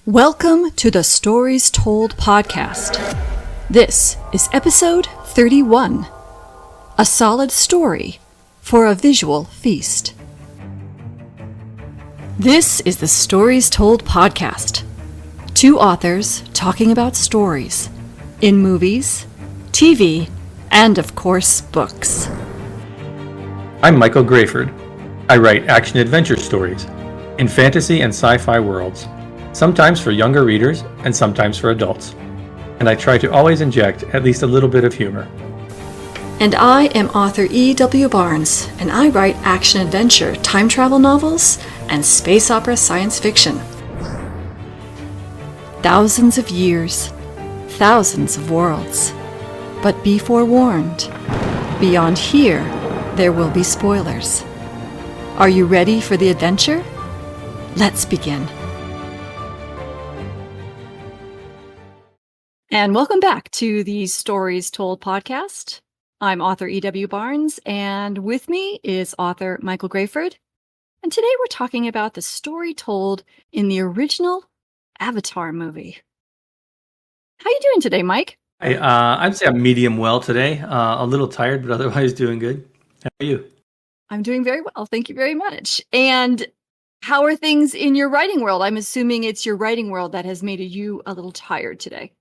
Welcome to the Stories Told podcast. This is episode 31, A Solid Story for a Visual Feast. This is the Stories Told podcast. Two authors talking about stories in movies, TV, and of course, books. I'm Michael Grayford. I write action-adventure stories in fantasy and sci-fi worlds, sometimes for younger readers and sometimes for adults. And I try to always inject at least a little bit of humor. And I am author E.W. Barnes, and I write action-adventure, time travel novels, and space opera science fiction. Thousands of years, thousands of worlds. But be forewarned, beyond here, there will be spoilers. Are you ready for the adventure? Let's begin. And welcome back to the Stories Told podcast. I'm author E.W. Barnes, and with me is author Michael Grayford. And today we're talking about the story told in the original Avatar movie. How you doing today, Mike? I'd say I'm medium well today. A little tired, but otherwise doing good. How are you? I'm doing very well. Thank you very much. And how are things in your writing world? I'm assuming it's your writing world that has made you a little tired today.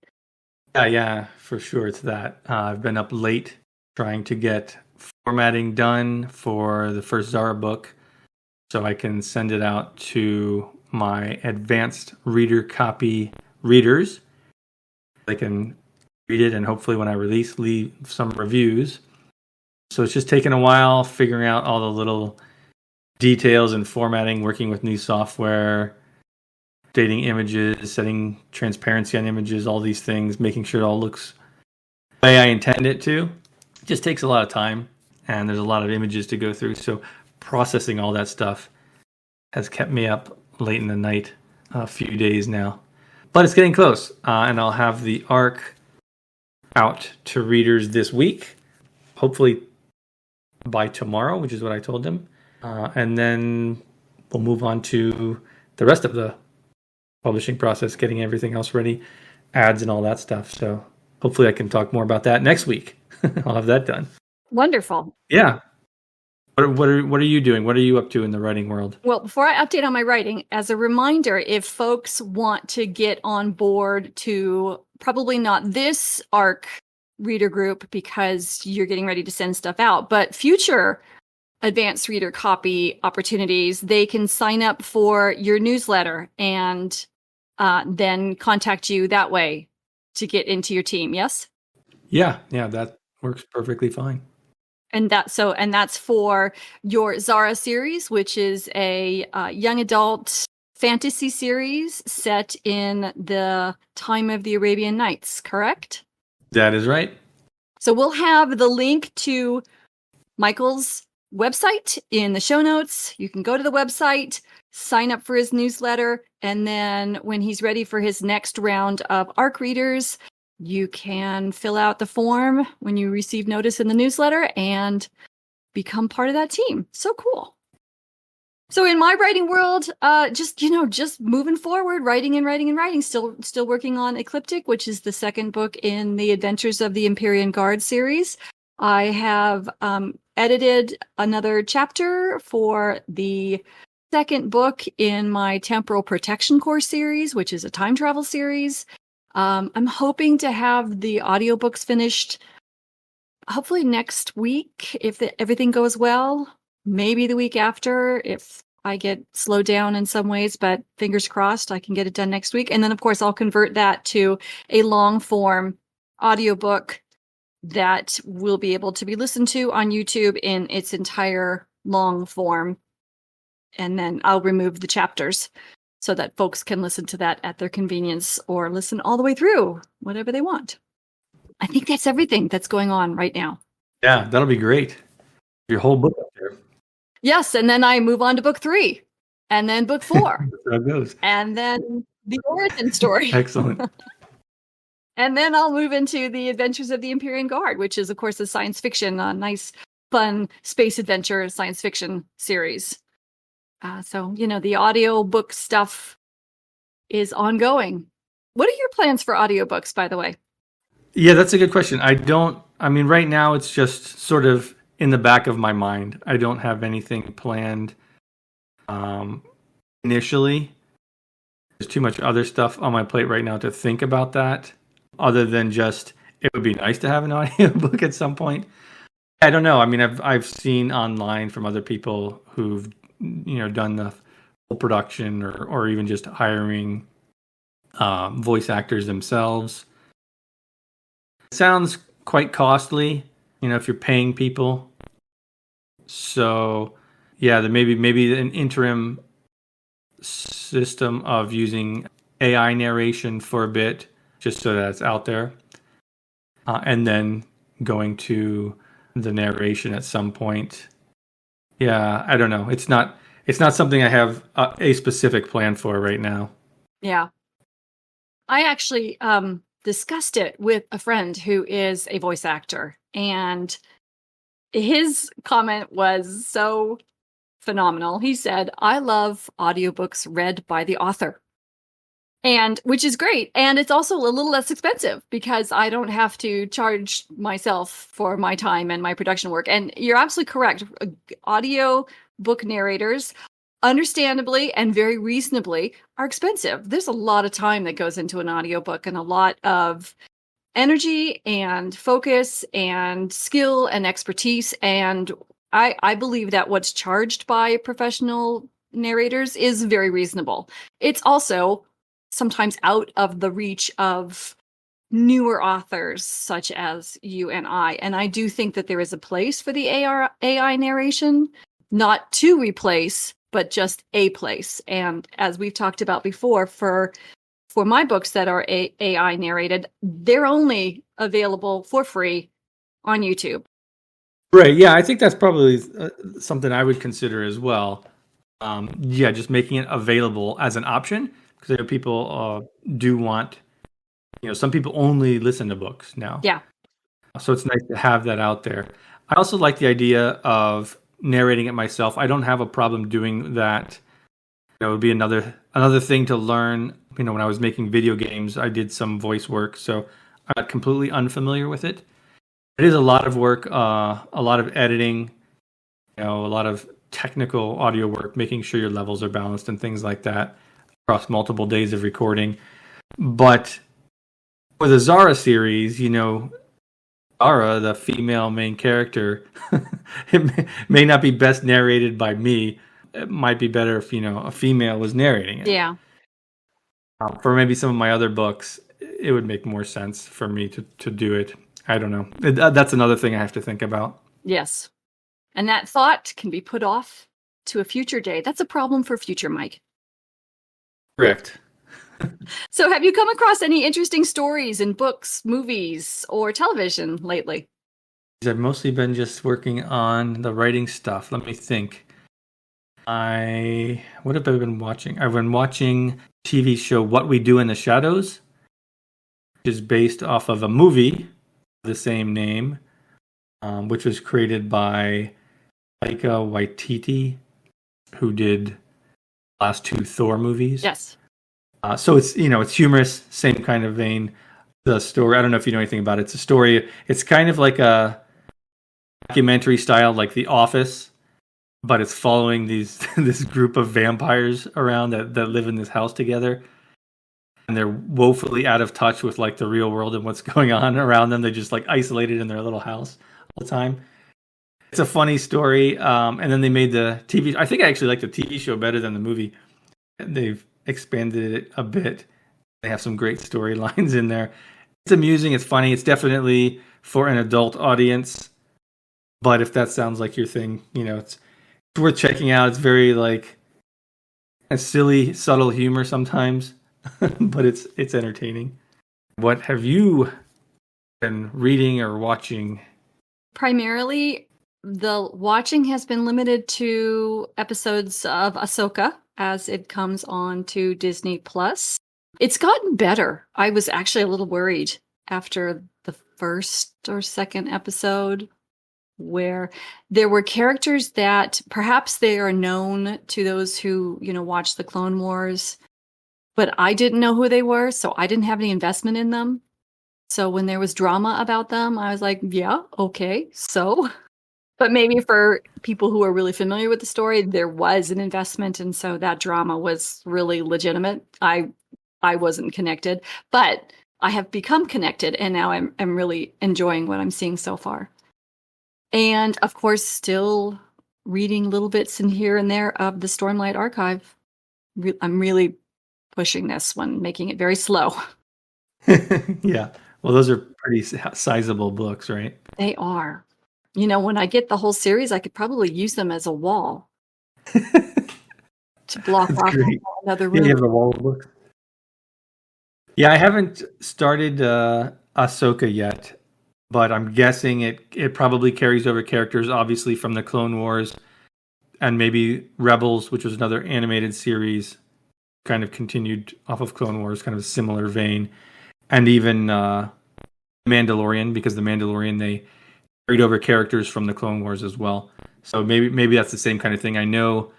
Yeah, for sure. It's that. I've been up late trying to get formatting done for the first Zara book so I can send it out to my advanced reader copy readers. They can read it and hopefully when I release, leave some reviews. So it's just taken a while figuring out all the little details and formatting, working with new software, updating images, setting transparency on images, all these things, making sure it all looks the way I intend it to. It just takes a lot of time, and there's a lot of images to go through. So processing all that stuff has kept me up late in the night a few days now. But it's getting close, and I'll have the arc out to readers this week, hopefully by tomorrow, which is what I told them. And then we'll move on to the rest of the publishing process, getting everything else ready, ads and all that stuff. So hopefully I can talk more about that next week. I'll have that done. Wonderful. Yeah. What are you doing? What are you up to in the writing world? Well, before I update on my writing, as a reminder, if folks want to get on board to probably not this ARC reader group because you're getting ready to send stuff out, but future advanced reader copy opportunities, they can sign up for your newsletter and then contact you that way to get into your team. Yes? Yeah, that works perfectly fine. And that's for your Zara series, which is a young adult fantasy series set in the time of the Arabian Nights, correct? That is right. So we'll have the link to Michael's website in the show notes. You can go to the website, sign up for his newsletter, and then when he's ready for his next round of ARC readers, you can fill out the form when you receive notice in the newsletter and become part of that team. So cool. So in my writing world, just moving forward, writing, still working on Ecliptic, which is the second book in the Adventures of the Empyrean Guard series. I have edited another chapter for the second book in my Temporal Protection Core series, which is a time travel series. I'm hoping to have the audiobooks finished hopefully next week if everything goes well. Maybe the week after if I get slowed down in some ways, but fingers crossed I can get it done next week. And then, of course, I'll convert that to a long-form audiobook that will be able to be listened to on YouTube in its entire long form. And then I'll remove the chapters so that folks can listen to that at their convenience or listen all the way through, whatever they want. I think that's everything that's going on right now. Yeah, that'll be great. Your whole book up there. Yes, and then I move on to book 3, and then book 4. That's how it goes. And then the origin story. Excellent. And then I'll move into the Adventures of the Empyrean Guard, which is, of course, a science fiction, a nice, fun space adventure science fiction series. So, the audio book stuff is ongoing. What are your plans for audiobooks, by the way? Yeah, that's a good question. I mean, right now it's just sort of in the back of my mind. I don't have anything planned um, initially. There's too much other stuff on my plate right now to think about that, other than just it would be nice to have an audiobook at some point. I don't know. I mean, I've seen online from other people who've done the full production or even just hiring voice actors themselves. It sounds quite costly, if you're paying people. So, yeah, there maybe an interim system of using AI narration for a bit, just so that it's out there, and then going to the narration at some point. Yeah, I don't know. It's not something I have a specific plan for right now. Yeah. I actually discussed it with a friend who is a voice actor, and his comment was so phenomenal. He said, "I love audiobooks read by the author." And which is great. And it's also a little less expensive because I don't have to charge myself for my time and my production work. And you're absolutely correct. Audio book narrators, understandably and very reasonably, are expensive. There's a lot of time that goes into an audiobook and a lot of energy and focus and skill and expertise. And I believe that what's charged by professional narrators is very reasonable. It's also sometimes out of the reach of newer authors such as you and I. And I do think that there is a place for the AI narration, not to replace, but just a place. And as we've talked about before, for my books that are AI narrated, they're only available for free on YouTube. Right. Yeah, I think that's probably something I would consider as well. Yeah, just making it available as an option, because I know people do want, some people only listen to books now. Yeah. So it's nice to have that out there. I also like the idea of narrating it myself. I don't have a problem doing that. It would be another thing to learn. When I was making video games, I did some voice work, so I'm not completely unfamiliar with it. It is a lot of work, a lot of editing, a lot of technical audio work, making sure your levels are balanced and things like that across multiple days of recording. But for the Zara series, Zara, the female main character, it may not be best narrated by me. It might be better if, a female was narrating it. Yeah. For maybe some of my other books, it would make more sense for me to do it. I don't know. That's another thing I have to think about. Yes. And that thought can be put off to a future day. That's a problem for future Mike. Correct. So have you come across any interesting stories in books, movies, or television lately? I've mostly been just working on the writing stuff. Let me think. What have I been watching? I've been watching TV show What We Do in the Shadows, which is based off of a movie of the same name, which was created by Taika Waititi, who did the last two Thor movies. Yes. So it's it's humorous, same kind of vein. The story, I don't know if you know anything about it. It's a story. It's kind of like a documentary style, like The Office, but it's following this group of vampires around that live in this house together, and they're woefully out of touch with like the real world and what's going on around them. They're just like isolated in their little house all the time. It's a funny story. And then they made the TV. I think I actually like the TV show better than the movie. They've expanded it a bit. They have some great storylines in there. It's amusing. It's funny. It's definitely for an adult audience. But if that sounds like your thing, it's worth checking out. It's very like a silly, subtle humor sometimes, but it's entertaining. What have you been reading or watching? Primarily, the watching has been limited to episodes of Ahsoka as it comes on to Disney Plus. It's gotten better. I was actually a little worried after the first or second episode, where there were characters that perhaps they are known to those who, watch the Clone Wars, but I didn't know who they were, so I didn't have any investment in them. So when there was drama about them, I was like, yeah, okay, so. But maybe for people who are really familiar with the story, there was an investment, and so that drama was really legitimate. I wasn't connected, but I have become connected, and now I'm really enjoying what I'm seeing so far. And of course, still reading little bits in here and there of the Stormlight Archive. I'm really pushing this one, making it very slow. Yeah. Well, those are pretty sizable books, right? They are. You know, when I get the whole series, I could probably use them as a wall to block That's off great. another Yeah, you room. have the wall books. Yeah, I haven't started Ahsoka yet, but I'm guessing it probably carries over characters, obviously, from the Clone Wars, and maybe Rebels, which was another animated series, kind of continued off of Clone Wars, kind of a similar vein, and even Mandalorian, because the Mandalorian, they carried over characters from the Clone Wars as well. So maybe that's the same kind of thing. I know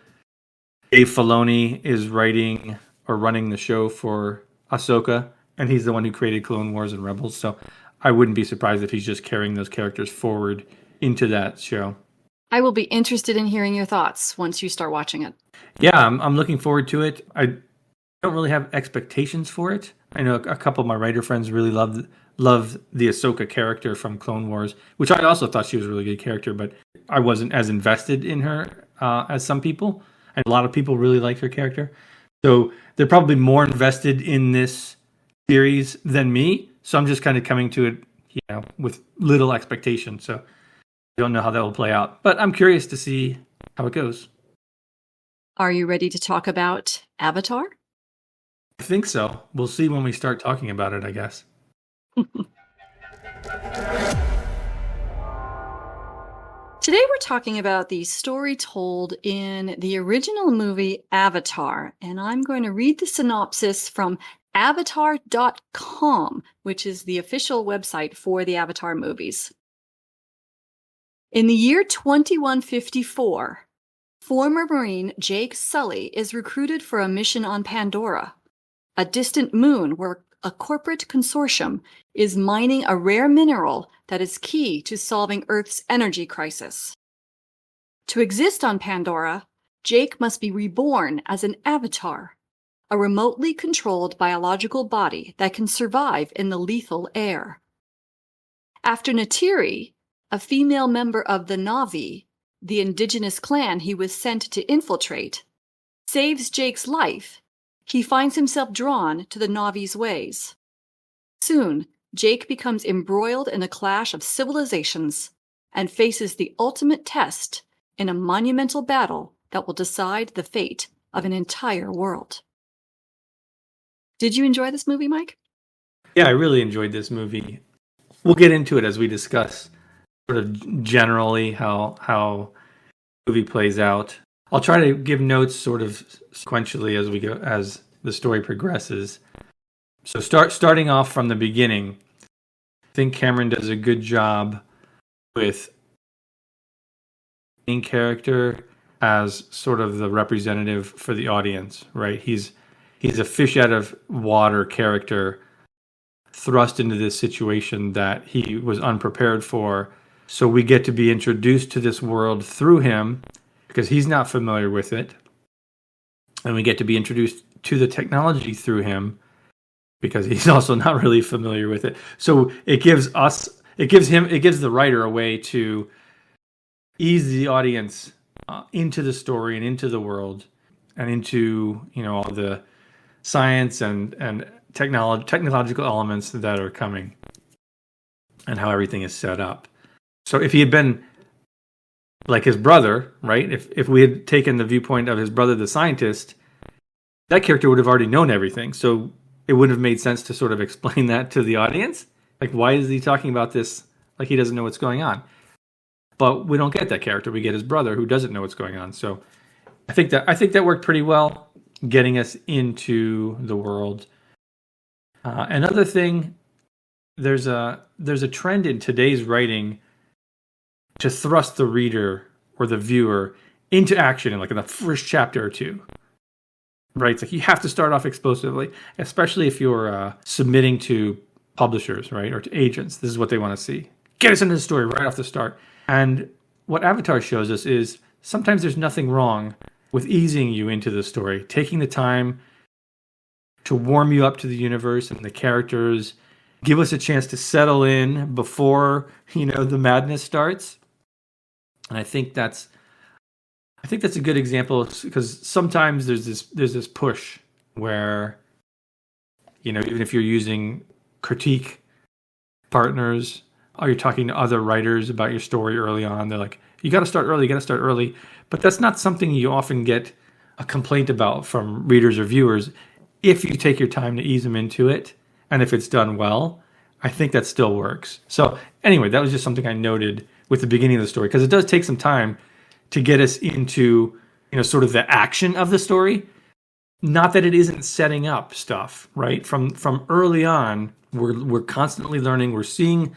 Dave Filoni is writing or running the show for Ahsoka, and he's the one who created Clone Wars and Rebels. So I wouldn't be surprised if he's just carrying those characters forward into that show. I will be interested in hearing your thoughts once you start watching it. Yeah, I'm looking forward to it. I don't really have expectations for it. I know a couple of my writer friends really loved the Ahsoka character from Clone Wars, which I also thought she was a really good character, but I wasn't as invested in her as some people. And a lot of people really like her character. So they're probably more invested in this series than me. So I'm just kind of coming to it, with little expectation. So I don't know how that will play out, but I'm curious to see how it goes. Are you ready to talk about Avatar? I think so. We'll see when we start talking about it, I guess. Today we're talking about the story told in the original movie Avatar, and I'm going to read the synopsis from avatar.com, which is the official website for the Avatar movies. In the year 2154, former Marine Jake Sully is recruited for a mission on Pandora, a distant moon where a corporate consortium is mining a rare mineral that is key to solving Earth's energy crisis. To exist on Pandora, Jake must be reborn as an avatar, a remotely controlled biological body that can survive in the lethal air. After Natiri, a female member of the Na'vi, the indigenous clan he was sent to infiltrate, saves Jake's life, he finds himself drawn to the Na'vi's ways. Soon, Jake becomes embroiled in a clash of civilizations and faces the ultimate test in a monumental battle that will decide the fate of an entire world. Did you enjoy this movie, Mike? Yeah, I really enjoyed this movie. We'll get into it as we discuss sort of generally how the movie plays out. I'll try to give notes sort of sequentially as we go, as the story progresses. So starting off from the beginning, I think Cameron does a good job with main character as sort of the representative for the audience, right? He's a fish out of water character thrust into this situation that he was unprepared for. So we get to be introduced to this world through him because he's not familiar with it. And we get to be introduced to the technology through him because he's also not really familiar with it. So it gives the writer a way to ease the audience into the story and into the world and into, all the science and technological elements that are coming and how everything is set up. So if he had been like his brother, right? If we had taken the viewpoint of his brother, the scientist, that character would have already known everything. So it wouldn't have made sense to sort of explain that to the audience. Like, why is he talking about this like he doesn't know what's going on? But we don't get that character. We get his brother who doesn't know what's going on. So I think that worked pretty well, getting us into the world. Another thing, there's a trend in today's writing to thrust the reader or the viewer into action in the first chapter or two. right? It's like you have to start off explosively, especially if you're submitting to publishers, right, or to agents. This is what they want to see. Get us into the story right off the start. And what Avatar shows us is sometimes there's nothing wrong with easing you into the story, taking the time to warm you up to the universe and the characters, give us a chance to settle in before, the madness starts. And I think that's a good example, because sometimes there's this push where, even if you're using critique partners, or you're talking to other writers about your story early on, they're like, you got to start early. But that's not something you often get a complaint about from readers or viewers if you take your time to ease them into it, and if it's done well. I think that still works. So anyway, that was just something I noted with the beginning of the story, because it does take some time to get us into, sort of the action of the story. Not that it isn't setting up stuff, right? From early on, we're constantly learning. We're seeing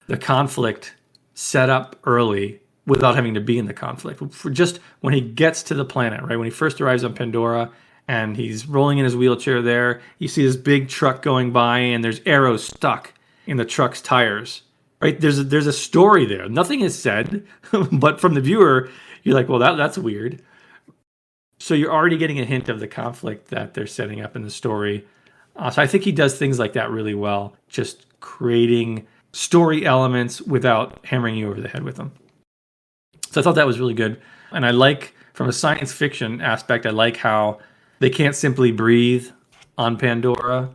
the conflict set up early without having to be in the conflict. For just when he gets to the planet, right? When he first arrives on Pandora and he's rolling in his wheelchair there, you see this big truck going by and there's arrows stuck in the truck's tires, right? There's a story there. Nothing is said, but from the viewer, you're like, well, that's weird. So you're already getting a hint of the conflict that they're setting up in the story. So I think he does things like that really well, just creating story elements without hammering you over the head with them. So I thought that was really good. And I like, from a science fiction aspect, I like how they can't simply breathe on Pandora.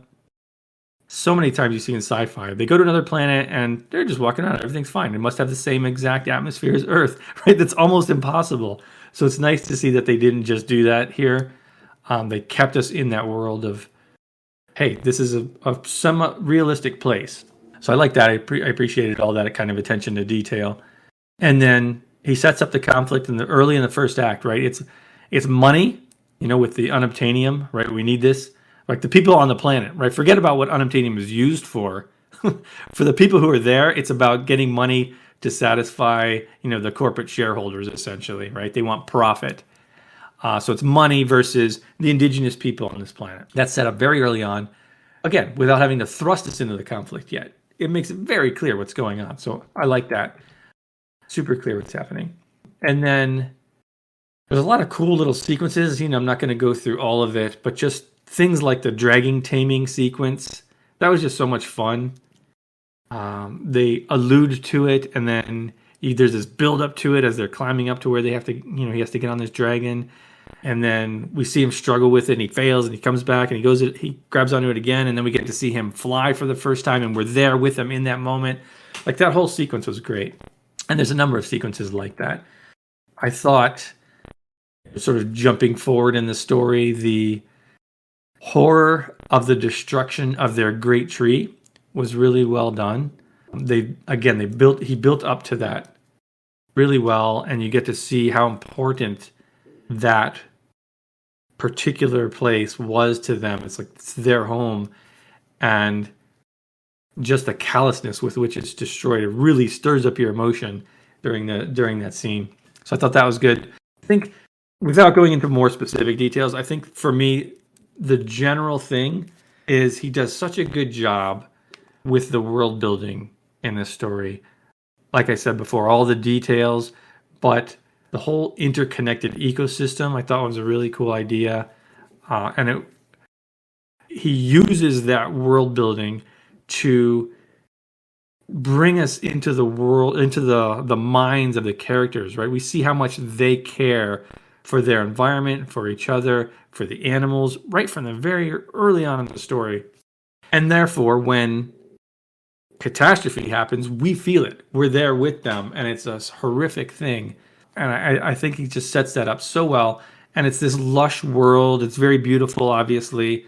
So many times you see in sci-fi, they go to another planet and they're just walking around. Everything's fine. It must have the same exact atmosphere as Earth, right? That's almost impossible. So it's nice to see that they didn't just do that here. They kept us in that world of, hey, this is a somewhat realistic place. So I like that. I appreciated all that kind of attention to detail. And then he sets up the conflict early in the first act, right? It's money, with the unobtainium, right? We need this. Like the people on the planet, right? Forget about what unobtainium is used for. For the people who are there, it's about getting money to satisfy, the corporate shareholders, essentially, right? They want profit. So it's money versus the indigenous people on this planet. That's set up very early on. Again, without having to thrust us into the conflict yet. It makes it very clear what's going on. So I like that. Super clear what's happening. And then there's a lot of cool little sequences. I'm not going to go through all of it, but just things like the dragon taming sequence. That was just so much fun. They allude to it, and then there's this build up to it as they're climbing up to where they have to, he has to get on this dragon. And then we see him struggle with it, and he fails, and he comes back, and he grabs onto it again, and then we get to see him fly for the first time, and we're there with him in that moment. Like, that whole sequence was great. And there's a number of sequences like that. I thought, sort of jumping forward in the story, the horror of the destruction of their great tree was really well done. He built up to that really well, and you get to see how important that particular place was to them. It's like it's their home, and just the callousness with which it's destroyed, it really stirs up your emotion during that scene. So I thought that was good. I think, without going into more specific details, I think for me, the general thing is he does such a good job with the world building in this story. Like I said before, all the details, but the whole interconnected ecosystem I thought was a really cool idea. He uses that world building to bring us into the world, into the minds of the characters, right? We see how much they care for their environment, for each other, for the animals, right from the very early on in the story. And therefore, when catastrophe happens, we feel it. We're there with them, and it's a horrific thing. And I think he just sets that up so well. And it's this lush world. It's very beautiful, obviously.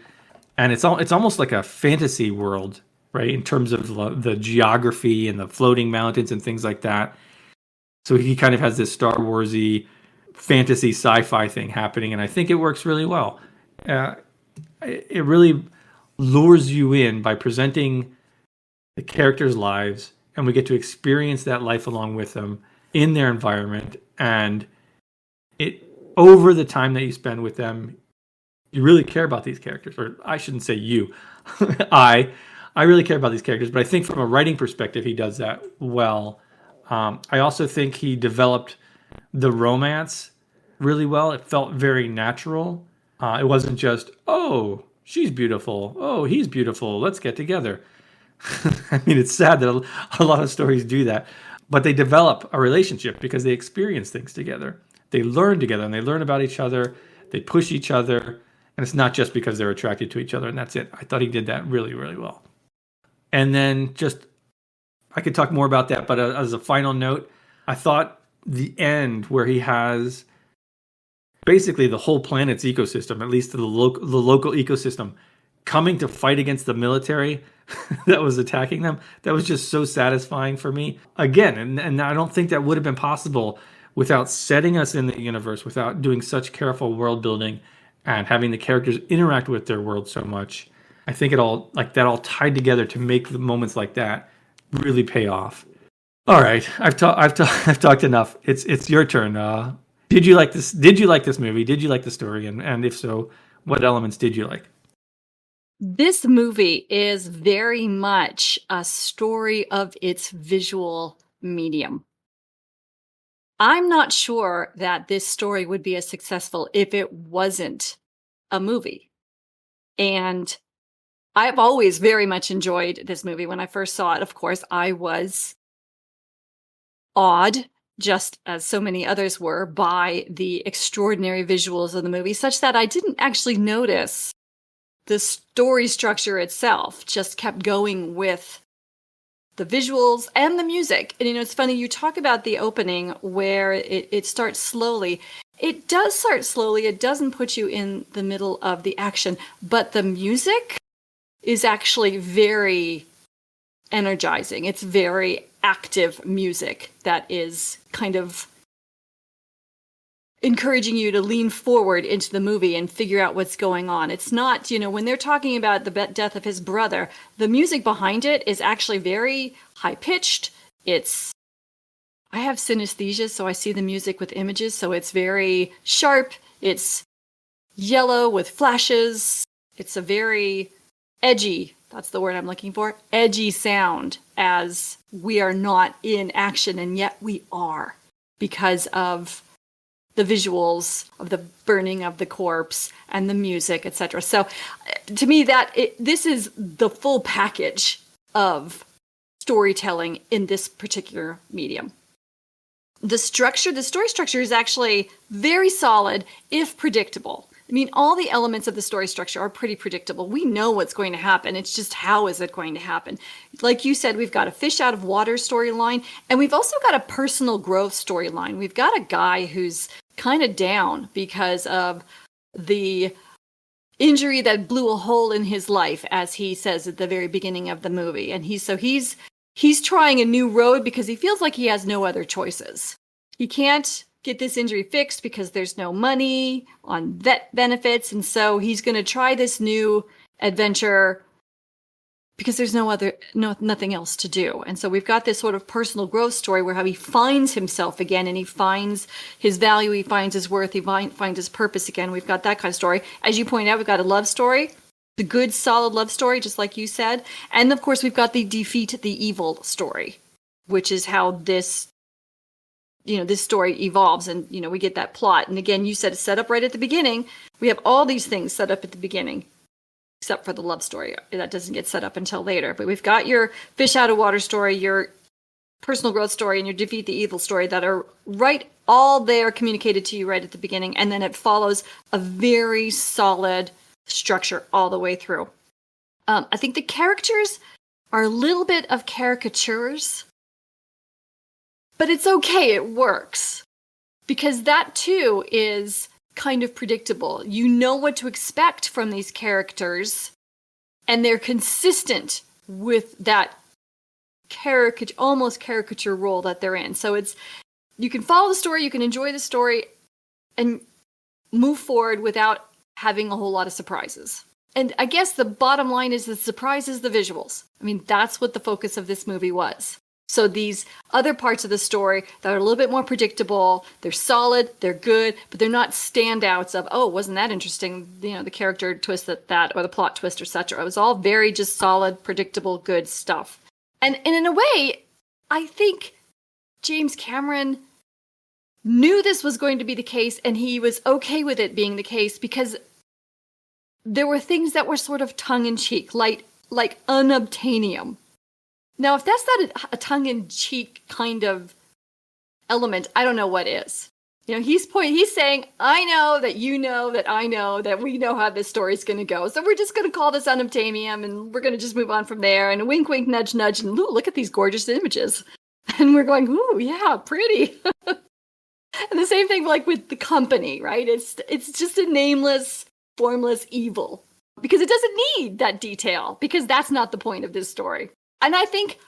And it's almost like a fantasy world, right? In terms of the geography and the floating mountains and things like that. So he kind of has this Star Wars-y fantasy sci-fi thing happening. And I think it works really well. It really lures you in by presenting the characters' lives. And we get to experience that life along with them in their environment. And over the time that you spend with them, you really care about these characters, or I shouldn't say you. I I really care about these characters, but I think from a writing perspective, he does that well. I also think he developed the romance really well. It felt very natural. It wasn't just, oh, she's beautiful. Oh, he's beautiful. Let's get together. I mean, it's sad that a lot of stories do that, but they develop a relationship because they experience things together. They learn together and they learn about each other. They push each other. And it's not just because they're attracted to each other and that's it. I thought he did that really, really well. And then I could talk more about that, but as a final note, I thought the end where he has basically the whole planet's ecosystem, at least the local ecosystem, coming to fight against the military that was attacking them, that was just so satisfying for me. Again, and I don't think that would have been possible without setting us in the universe, without doing such careful world building and having the characters interact with their world so much. I think it all tied together to make the moments like that really pay off. All right, I've talked enough. It's your turn. Did you like this? Did you like this movie? Did you like the story? And if so, what elements did you like? This movie is very much a story of its visual medium. I'm not sure that this story would be as successful if it wasn't a movie. And I've always very much enjoyed this movie. When I first saw it, of course, I was awed, just as so many others were, by the extraordinary visuals of the movie, such that I didn't actually notice the story structure itself, just kept going with the visuals and the music. And, it's funny, you talk about the opening where it starts slowly. It does start slowly. It doesn't put you in the middle of the action, but the music is actually very energizing. It's very active music that is kind of encouraging you to lean forward into the movie and figure out what's going on. It's not, when they're talking about the death of his brother, the music behind it is actually very high-pitched. I have synesthesia, so I see the music with images, so it's very sharp. It's yellow with flashes. It's a very edgy, that's the word I'm looking for, edgy sound, as we are not in action, and yet we are, because of the visuals of the burning of the corpse and the music, etc. So to me, this is the full package of storytelling in this particular medium. The story structure is actually very solid, if predictable. I mean, all the elements of the story structure are pretty predictable. We know what's going to happen. It's just, how is it going to happen? Like you said, we've got a fish out of water storyline, and we've also got a personal growth storyline. We've got a guy who's kind of down because of the injury that blew a hole in his life, as he says at the very beginning of the movie. And he's trying a new road because he feels like he has no other choices. He can't get this injury fixed because there's no money on vet benefits, and so he's going to try this new adventure because there's nothing else to do. And so we've got this sort of personal growth story where how he finds himself again, and he finds his value, he finds his worth, he finds his purpose again. We've got that kind of story. As you point out, we've got a love story, the good, solid love story, just like you said. And of course, we've got the defeat the evil story, which is how this story evolves, and, we get that plot. And again, you said it's set up right at the beginning. We have all these things set up at the beginning, except for the love story. That doesn't get set up until later. But we've got your fish out of water story, your personal growth story, and your defeat the evil story that are right all there communicated to you right at the beginning. And then it follows a very solid structure all the way through. I think the characters are a little bit of caricatures, but it's okay, it works. Because that too is kind of predictable. You know what to expect from these characters, and they're consistent with that almost caricature role that they're in. So you can follow the story, you can enjoy the story, and move forward without having a whole lot of surprises. And I guess the bottom line is the surprise is the visuals. I mean, that's what the focus of this movie was. So these other parts of the story that are a little bit more predictable, they're solid, they're good, but they're not standouts of, oh, wasn't that interesting? The character twist that or the plot twist or such. It was all very just solid, predictable, good stuff. And in a way, I think James Cameron knew this was going to be the case, and he was okay with it being the case because there were things that were sort of tongue-in-cheek, like unobtainium. Now, if that's not a tongue-in-cheek kind of element, I don't know what is. He's saying, I know that you know that I know that we know how this story's going to go. So we're just going to call this unobtainium, and we're going to just move on from there. And wink, wink, nudge, nudge, and ooh, look at these gorgeous images. And we're going, ooh, yeah, pretty. And the same thing like with The Company, right? It's just a nameless, formless evil. Because it doesn't need that detail, because that's not the point of this story. And I think,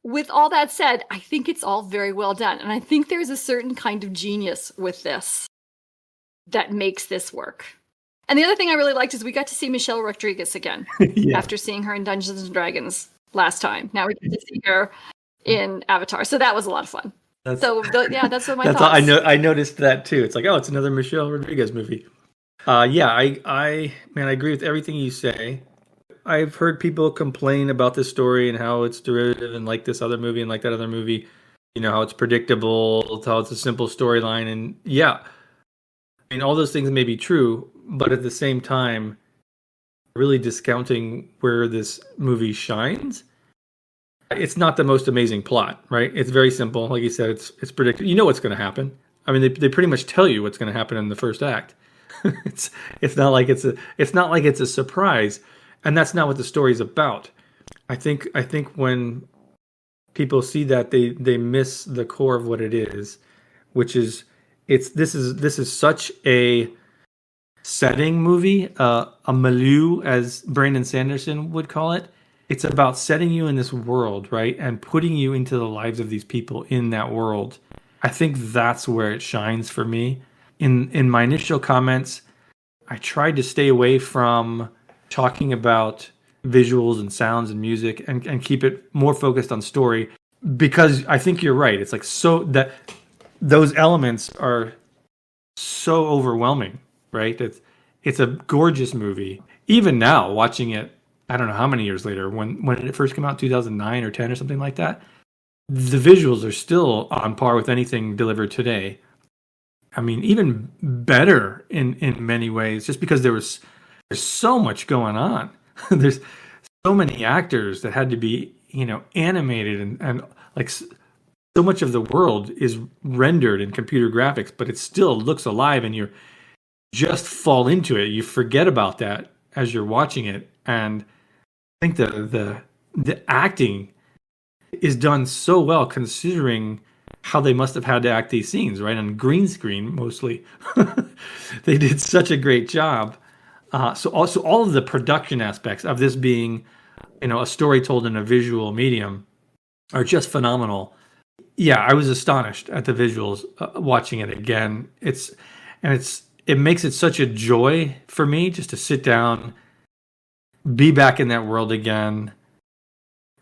with all that said, I think it's all very well done. And I think there's a certain kind of genius with this that makes this work. And the other thing I really liked is we got to see Michelle Rodriguez again after seeing her in Dungeons and Dragons last time. Now we get to see her in Avatar. So that was a lot of fun. That's what my thoughts. I noticed that too. It's like, oh, it's another Michelle Rodriguez movie. I agree with everything you say. I've heard people complain about this story and how it's derivative and like this other movie and like that other movie, how it's predictable, how it's a simple storyline. And yeah, I mean, all those things may be true, but at the same time, really discounting where this movie shines. It's not the most amazing plot, right? It's very simple. Like you said, it's predictable. You know what's going to happen. I mean, they pretty much tell you what's going to happen in the first act. It's not like it's a surprise. And that's not what the story's about. I think when people see that, they miss the core of what it is, which is this is such a setting movie, a milieu, as Brandon Sanderson would call it. It's about setting you in this world, right, and putting you into the lives of these people in that world. I think that's where it shines for me. In my initial comments, I tried to stay away from talking about visuals and sounds and music and keep it more focused on story, because I think you're right. It's like so that those elements are so overwhelming, right? It's a gorgeous movie. Even now, watching it, I don't know how many years later, when it first came out, 2009 or 10 or something like that, the visuals are still on par with anything delivered today. I mean, even better in many ways, just because there's so much going on. There's so many actors that had to be, animated and like so much of the world is rendered in computer graphics, but it still looks alive, and you just fall into it. You forget about that as you're watching it. And I think the acting is done so well, considering how they must have had to act these scenes, right? On green screen, mostly. They did such a great job. So also all of the production aspects of this being, a story told in a visual medium are just phenomenal. Yeah, I was astonished at the visuals watching it again. It makes it such a joy for me just to sit down, be back in that world again.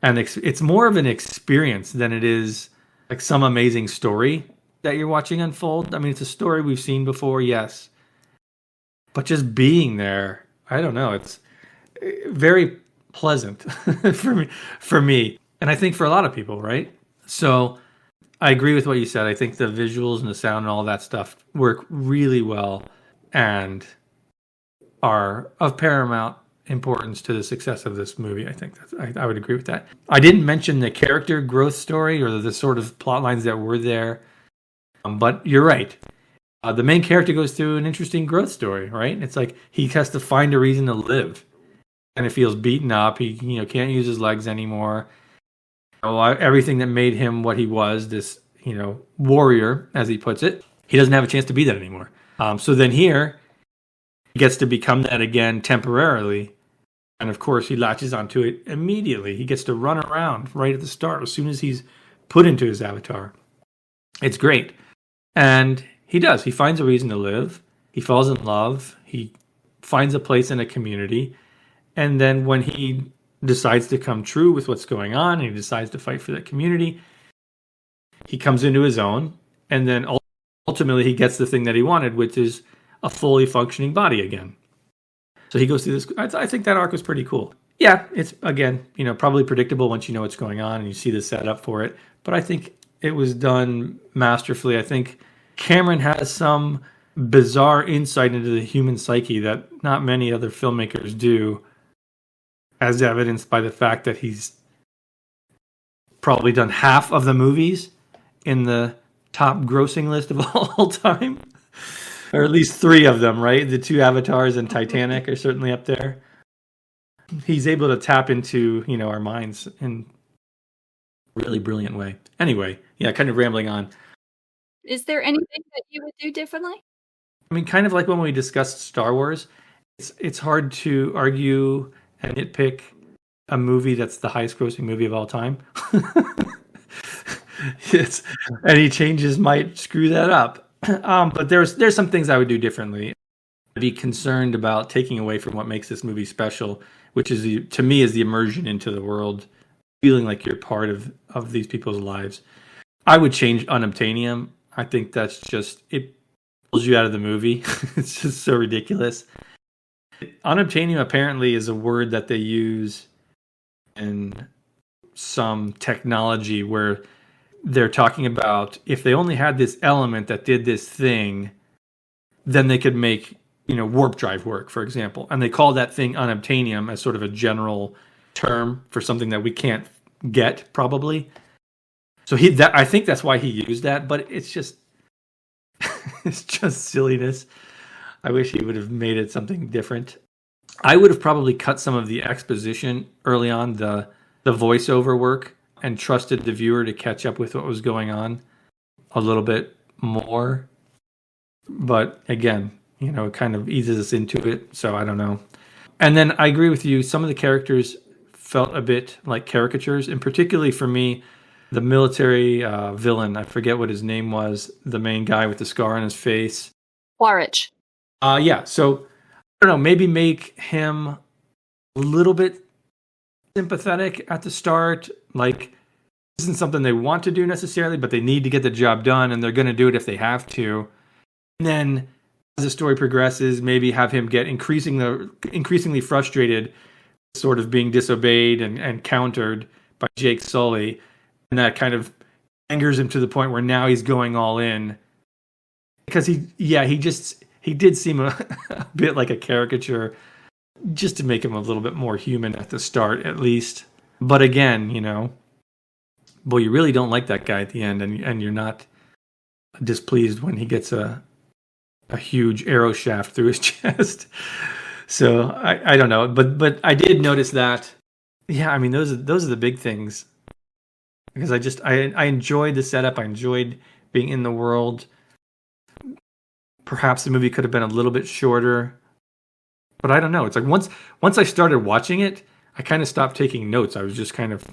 And it's more of an experience than it is like some amazing story that you're watching unfold. I mean, it's a story we've seen before, yes. But just being there, I don't know, it's very pleasant for me. And I think for a lot of people, right? So I agree with what you said. I think the visuals and the sound and all that stuff work really well and are of paramount importance to the success of this movie. I think I would agree with that. I didn't mention the character growth story or the sort of plot lines that were there, but you're right. The main character goes through an interesting growth story, right? It's like he has to find a reason to live, and it feels beaten up. He can't use his legs anymore. Everything that made him what he was, this warrior, as he puts it, he doesn't have a chance to be that anymore. So then here, he gets to become that again temporarily. And of course, he latches onto it immediately. He gets to run around right at the start as soon as he's put into his avatar. It's great. And he does. He finds a reason to live. He falls in love. He finds a place in a community. And then when he decides to come true with what's going on, and he decides to fight for the community. He comes into his own, and then ultimately he gets the thing that he wanted, which is a fully functioning body again. So he goes through this. I think that arc was pretty cool. Yeah, it's, again, probably predictable once you know what's going on and you see the setup for it. But I think it was done masterfully. I think Cameron has some bizarre insight into the human psyche that not many other filmmakers do, as evidenced by the fact that he's probably done half of the movies in the top grossing list of all time. Or at least 3 of them, right? The 2 Avatars and Titanic are certainly up there. He's able to tap into, our minds in a really brilliant way. Anyway, yeah, kind of rambling on. Is there anything that you would do differently? I mean, kind of like when we discussed Star Wars, it's hard to argue and nitpick a movie that's the highest grossing movie of all time. Any changes might screw that up. But there's some things I would do differently. I'd be concerned about taking away from what makes this movie special, which is, to me, is the immersion into the world, feeling like you're part of these people's lives. I would change unobtainium. I think that's just, it pulls you out of the movie. It's just so ridiculous. Unobtainium apparently is a word that they use in some technology where they're talking about if they only had this element that did this thing, then they could make, warp drive work, for example. And they call that thing unobtainium as sort of a general term for something that we can't get, probably. So I think that's why he used that, but it's just it's just silliness. I wish he would have made it something different. I would have probably cut some of the exposition early on, the voiceover work, and trusted the viewer to catch up with what was going on a little bit more. But again, it kind of eases us into it, so I don't know. And then I agree with you, some of the characters felt a bit like caricatures, and particularly for me, the military villain, I forget what his name was, the main guy with the scar on his face. Quaritch. Yeah, so, I don't know, maybe make him a little bit sympathetic at the start, like this isn't something they want to do necessarily, but they need to get the job done, and they're going to do it if they have to. And then as the story progresses, maybe have him get increasingly frustrated, sort of being disobeyed and countered by Jake Sully, and that kind of angers him to the point where now he's going all in, because he did seem a bit like a caricature, just to make him a little bit more human at the start, at least. But again, boy, you really don't like that guy at the end, and you're not displeased when he gets a huge arrow shaft through his chest. So I don't know, but I did notice that. Yeah, I mean those are the big things, because I enjoyed the setup. I enjoyed being in the world. Perhaps the movie could have been a little bit shorter. But I don't know. It's like once I started watching it, I kind of stopped taking notes. I was just kind of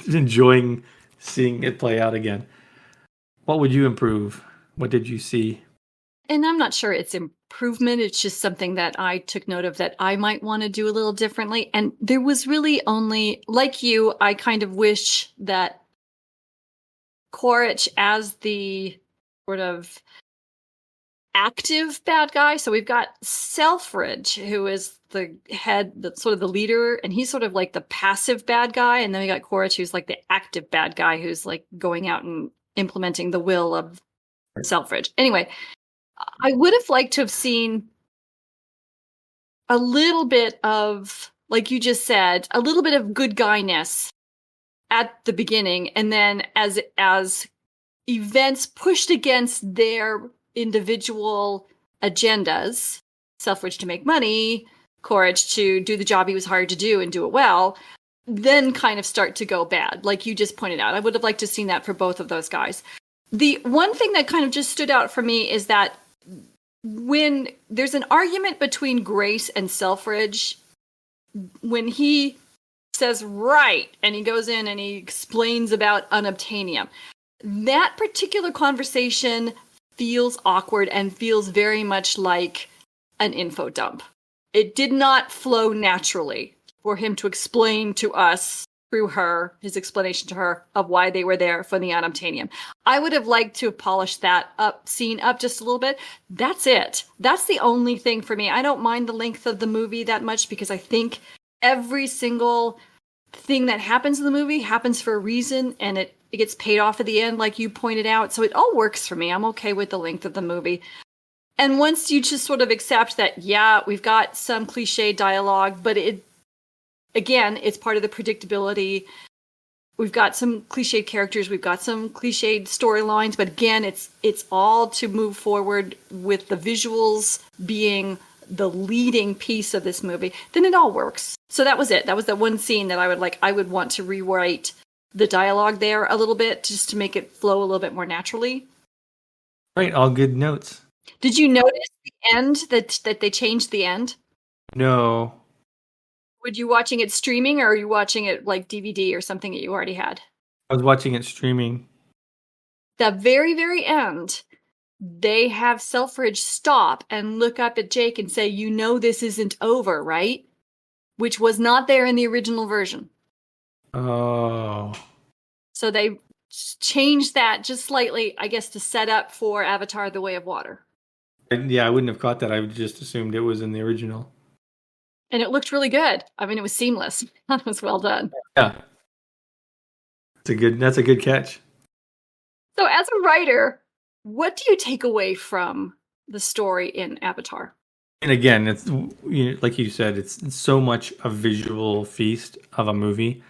enjoying seeing it play out again. What would you improve? What did you see? And I'm not sure it's improvement. It's just something that I took note of that I might want to do a little differently. And there was really only, like you, I kind of wish that Quaritch as the sort of active bad guy. So we've got Selfridge, who is the head, sort of the leader, and he's sort of like the passive bad guy. And then we got Quaritch, who's like the active bad guy, who's like going out and implementing the will of Selfridge. Anyway, I would have liked to have seen a little bit of, like you just said, a little bit of good guyness at the beginning, and then as events pushed against their individual agendas, Selfridge to make money, Quaritch to do the job he was hired to do and do it well, then kind of start to go bad, like you just pointed out. I would have liked to have seen that for both of those guys. The one thing that kind of just stood out for me is that when there's an argument between Grace and Selfridge, when he says right, and he goes in and he explains about unobtainium, that particular conversation feels awkward and feels very much like an info dump. It did not flow naturally. for him to explain to us through his explanation to her of why they were there for the unobtainium. I would have liked to have polished that scene up just a little bit. That's it. That's the only thing for me. I don't mind the length of the movie that much because I think every single thing that happens in the movie happens for a reason, and it gets paid off at the end, like you pointed out. So it all works for me. I'm okay with the length of the movie. And once you just sort of accept that, yeah, we've got some cliche dialogue, but it's part of the predictability. We've got some cliched characters, we've got some cliched storylines, but again, it's all to move forward with the visuals being the leading piece of this movie. Then it all works. So that was it. That was the one scene that I would want to rewrite the dialogue there a little bit just to make it flow a little bit more naturally. Right, all good notes. Did you notice the end that they changed the end? No. Were you watching it streaming, or are you watching it like DVD or something that you already had? I was watching it streaming. The very, very end, they have Selfridge stop and look up at Jake and say, "You know this isn't over, right?" Which was not there in the original version. Oh. So they changed that just slightly, I guess, to set up for Avatar: The Way of Water. Yeah, I wouldn't have caught that. I just assumed it was in the original. And it looked really good. I mean, it was seamless. That was well done. Yeah. That's a good catch. So as a writer, what do you take away from the story in Avatar? And again, it's like you said, it's so much a visual feast of a movie.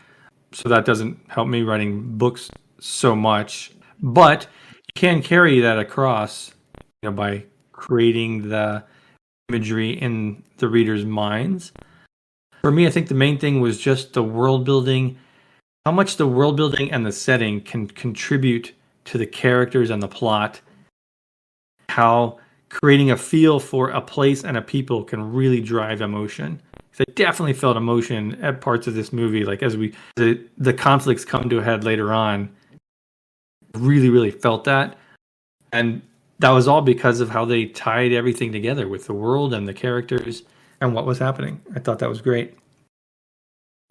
So that doesn't help me writing books so much. But you can carry that across, by creating the imagery in the reader's minds. For me, I think the main thing was just the world building, how much the world building and the setting can contribute to the characters and the plot, how creating a feel for a place and a people can really drive emotion. I definitely felt emotion at parts of this movie, like as the conflicts come to a head later on. Really, really felt that. And that was all because of how they tied everything together with the world and the characters and what was happening. I thought that was great.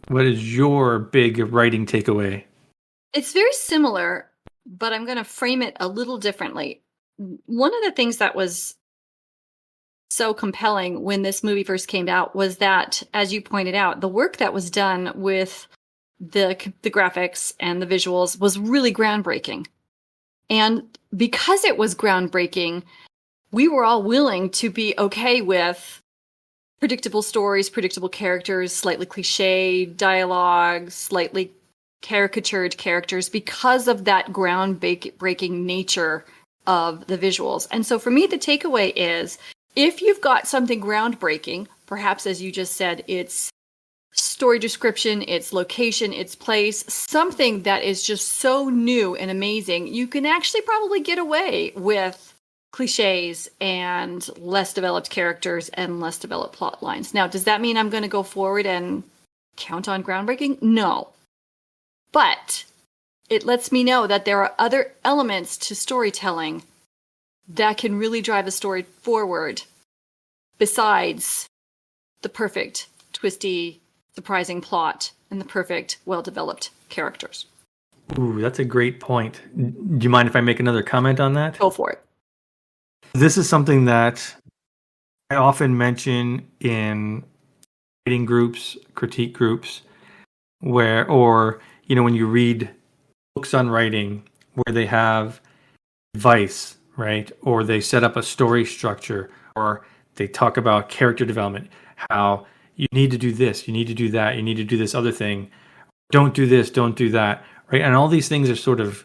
What is your big writing takeaway? It's very similar, but I'm going to frame it a little differently. One of the things that was so compelling when this movie first came out was that, as you pointed out, the work that was done with the graphics and the visuals was really groundbreaking. And because it was groundbreaking, we were all willing to be okay with predictable stories, predictable characters, slightly cliche dialogue, slightly caricatured characters because of that groundbreaking nature of the visuals. And so for me, the takeaway is, if you've got something groundbreaking, perhaps as you just said, it's story description, its location, its place, something that is just so new and amazing, you can actually probably get away with cliches and less developed characters and less developed plot lines. Now, does that mean I'm going to go forward and count on groundbreaking? No. But it lets me know that there are other elements to storytelling that can really drive a story forward besides the perfect, twisty, surprising plot and the perfect, well-developed characters. Ooh, that's a great point. Do you mind if I make another comment on that? Go for it. This is something that I often mention in reading groups, critique groups, when you read books on writing where they have advice, right? Or they set up a story structure, or they talk about character development, how you need to do this, you need to do that, you need to do this other thing. Don't do this, don't do that, right? And all these things are sort of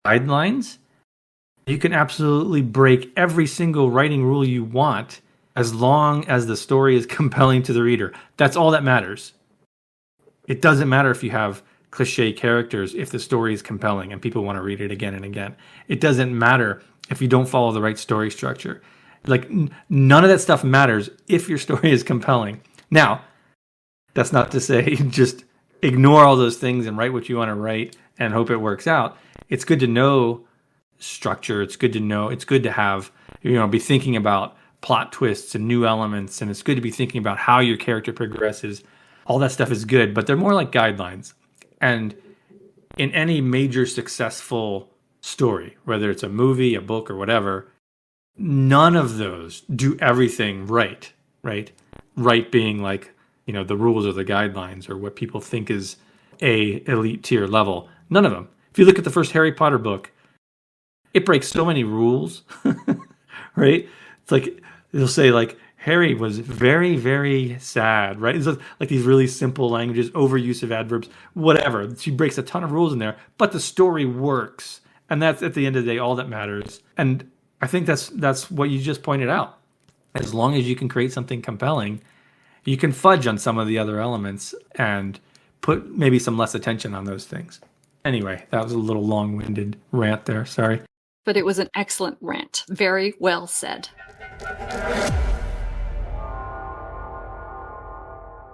guidelines. You can absolutely break every single writing rule you want as long as the story is compelling to the reader. That's all that matters. It doesn't matter if you have cliche characters if the story is compelling and people want to read it again and again. It doesn't matter if you don't follow the right story structure. Like, none of that stuff matters if your story is compelling. Now, that's not to say just ignore all those things and write what you want to write and hope it works out. It's good to know structure. It's good to have, be thinking about plot twists and new elements. And it's good to be thinking about how your character progresses. All that stuff is good, but they're more like guidelines. And in any major successful story, whether it's a movie, a book, or whatever, none of those do everything right, right? Right being like, the rules or the guidelines or what people think is a elite tier level. None of them. If you look at the first Harry Potter book, it breaks so many rules, right? It's like, they'll say like, Harry was very, very sad, right? It's like these really simple languages, overuse of adverbs, whatever. She breaks a ton of rules in there, but the story works. And that's, at the end of the day, all that matters. And I think that's what you just pointed out. As long as you can create something compelling, you can fudge on some of the other elements and put maybe some less attention on those things. Anyway, that was a little long-winded rant there. Sorry. But it was an excellent rant. Very well said.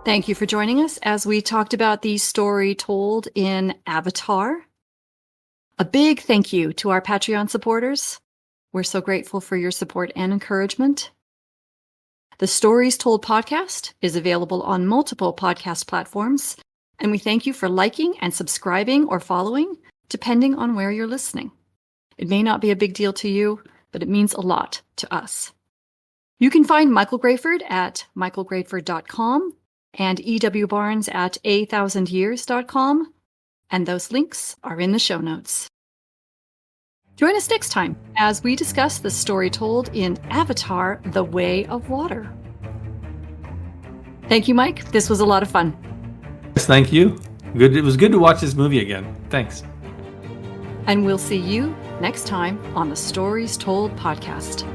Thank you for joining us as we talked about the story told in Avatar. A big thank you to our Patreon supporters. We're so grateful for your support and encouragement. The Stories Told podcast is available on multiple podcast platforms, and we thank you for liking and subscribing or following, depending on where you're listening. It may not be a big deal to you, but it means a lot to us. You can find Michael Grayford at michaelgrayford.com and E.W. Barnes at a1000years.com, and those links are in the show notes. Join us next time as we discuss the story told in Avatar: The Way of Water. Thank you, Mike. This was a lot of fun. Yes, thank you. Good. It was good to watch this movie again. Thanks. And we'll see you next time on the Stories Told podcast.